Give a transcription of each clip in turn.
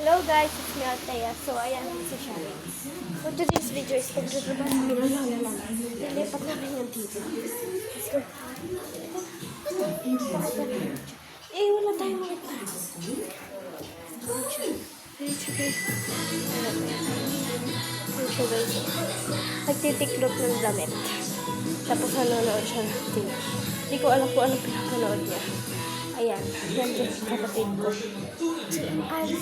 Hello guys, it's me Althea. So ayan, si Shari. For today's video is pagdadaba namin ng lola namin. Nilipat namin yung dito. Let's go. Eh, wala tayong mga pa. Nagtitiklop ng damit. Tapos nanonood siya ng TV. Hindi ko alam kung anong pinapanood niya. Ayan, nandiyan sa kapatid ko. Ay.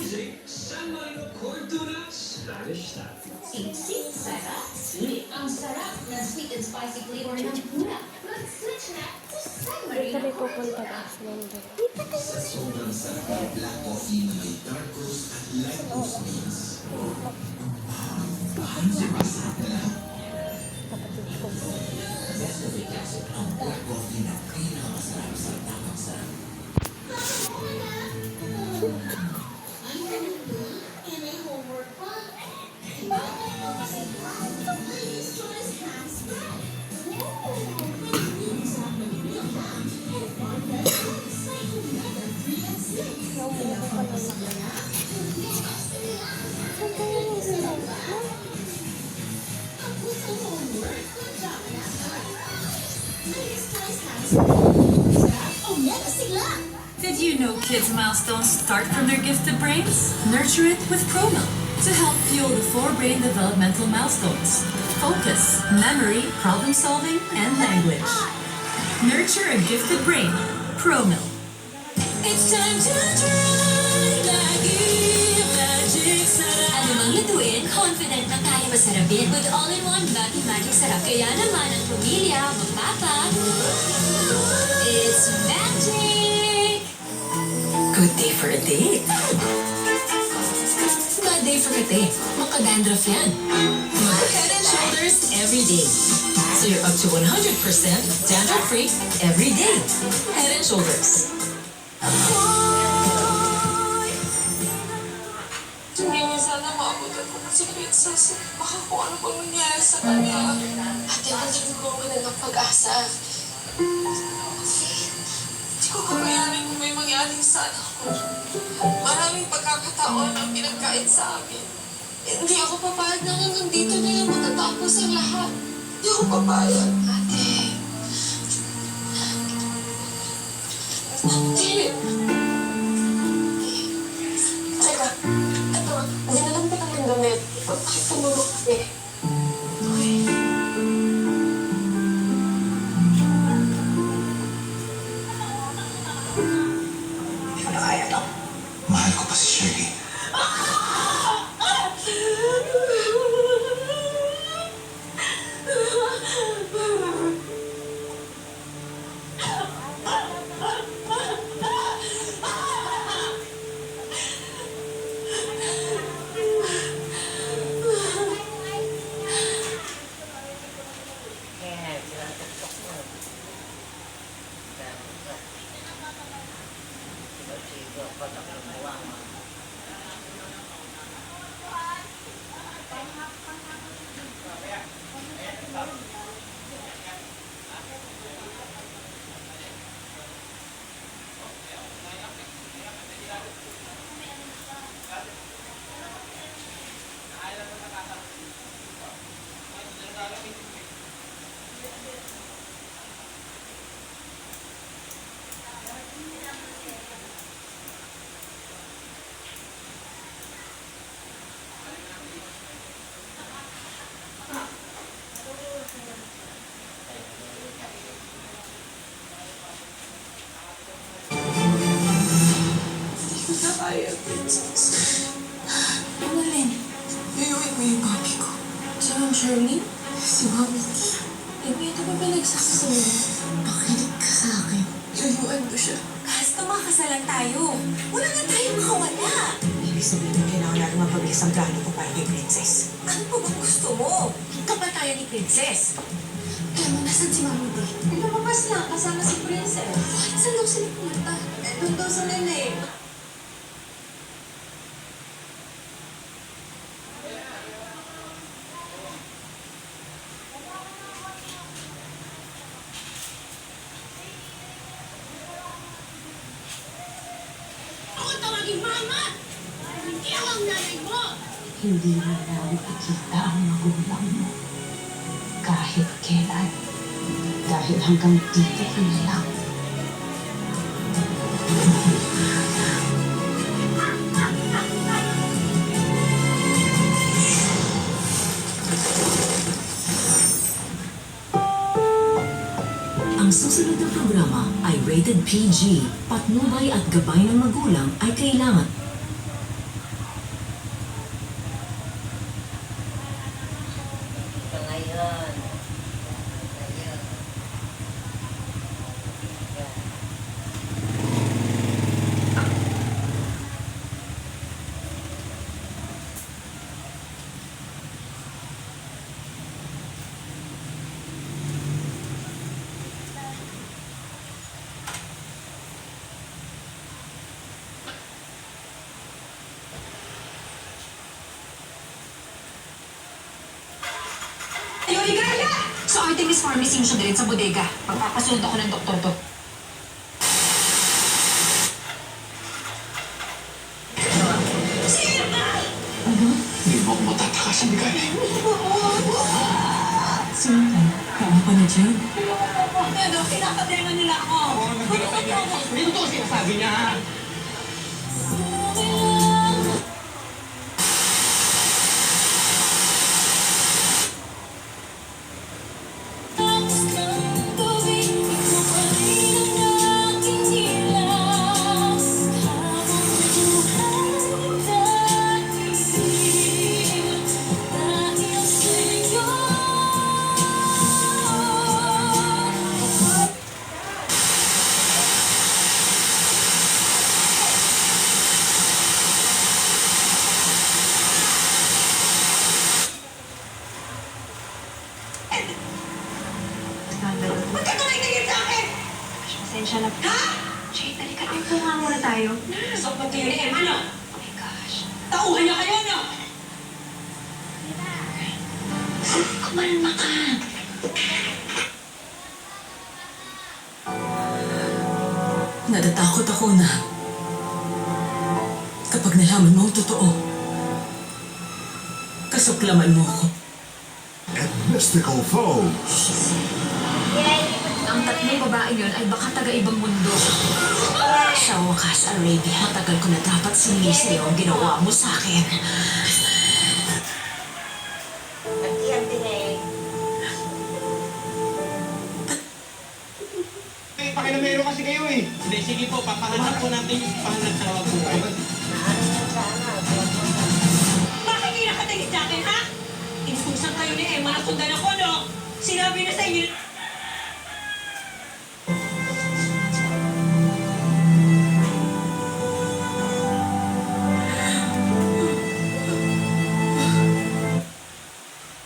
Ang sarap na sweet and spicy flavor ng tuna. Mag-switch na to San Dito may pupunta guys. Nandiyan. Sobrang sarap ng black coffee na may dark roast at light roast beans. Masarap na lang. Kapatid ko. Ang black coffee na pinakamasarap sa tamang sarap. may homework pa. Did you know kids' milestones start from their gifted brains? Nurture it with ProMilk to help fuel the 4 brain developmental milestones: focus, memory, problem solving, and language. Nurture a gifted brain. ProMilk. It's time to try Magic Sarap. Ano mang lutuin, confident na kaya masarapin with all-in-one Magic Sarap. Kaya naman ang pamilya, magpapa. It's magic! Good day for a date. Bad day for kate. Makadandruff yan. Head and Shoulders every day. So you're up to 100% dandruff-free every day. Head and Shoulders. Tumingin sana maabutan ko na si Princess. Baka kung ano bang nangyari sa kanya. Ate, hindi ko ako ng pag-asa. Hindi ko kapayanin kung may mangyari sa anak ko. Maraming pagkakataon ang pinagkait sa amin. Hindi ako papayag na hanggang dito na lang matatapos ang lahat. Hindi ako papayag. Ate. Ate. Teka, ito, dinalang ko ng damit. Bakit tumulog kasi? Okay. Hindi ko na kaya to. Mahal ko pa si Shirley. Kaya, Princess. Annalyn, Layuin mo yung mami ko. si Ma'am Shirley? Si Mami T. Ito ba pinagsasasabi? Makinig ka sa akin. Layuan mo siya. Kahit kumakasalan tayo. Wala na tayong makawala. Ibig sabihin na kailangan natin mapabilis ang plano ko para kay Princess. Ano pa bang gusto mo? Kapal tayo ni Princess. Kaya mo, nasan si Mami T? Lumabas lang kasama si Princess. Saan daw sila pumunta? Doon daw sa nene. Ako tawagin Mama! Hindi ako ang ang nanay mo? Hindi mo na ipikita ang magulang mo. Kahit kailan. Dahil hanggang dito ka na lang. Ang susunod na programa ay rated PG. Patnubay at gabay ng magulang ay kailangan. Ayaw, Ligaya! So, Artemis Pharmacy mo siya din sa bodega. Magpapasunod ako ng doktor to. Hindi mo ako matatakasan ni Gani. Sino? Kaya pa na dyan? Ano, kinakadengan nila ako. Hindi ko sinasabi niya. Ba't ka tuloy-tingin sa akin? Pasensya na. Ha? Jade, halika tayo. Tunga muna tayo. So, ba't kayo ni Emma, no? Oh my gosh. Tauhan na kayo, no? Kumalma ka. Natatakot ako na kapag nalaman mo ang totoo, kasuklaman mo ako. And mystical foes. Ang tatlong babae yun ay baka taga-ibang mundo. Sa wakas, Arabia, matagal ko na dapat singil sa'yo ang ginawa mo sa akin. Pakinamero kasi kayo eh. Hindi, sige po, papahanap po natin yung pahanap na po kayo. Bakit hindi nakatingin sa akin, ha? Infusan kayo ni Emma na sundan ako, no? Sinabi na sa inyo.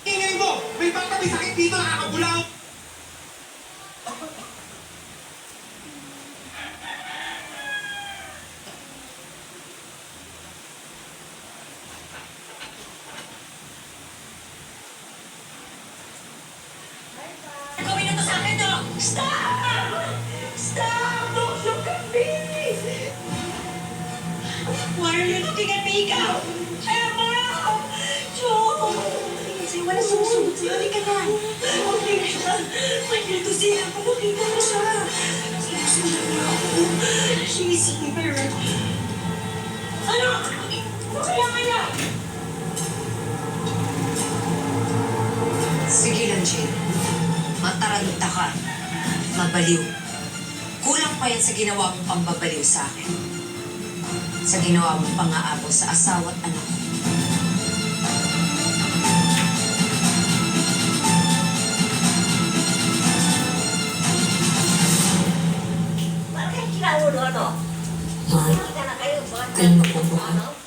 Ingay mo! May bata may sakit dito, nakakabulaw! Gawin na to sa akin, no? Stop! Stop! Don't look at me! Why are you looking at me, ikaw? Emma! Joe! Sa'yo, wala sumusunod sa'yo. Halika na. Okay na siya. Nandito siya. Pakita na siya. Sumusunod niya ako. She's here. Ano? Kailangan niya. Sige lang, Jade. Mataranta ka. Mabaliw. Kulang pa yan sa ginawa mong pambabaliw sa akin. Sa ginawa mong pang-aabos sa asawa at anak ko. Bakit sila ulo, ano? Mahal, Hindi ka na kayo. kayo magpapaka.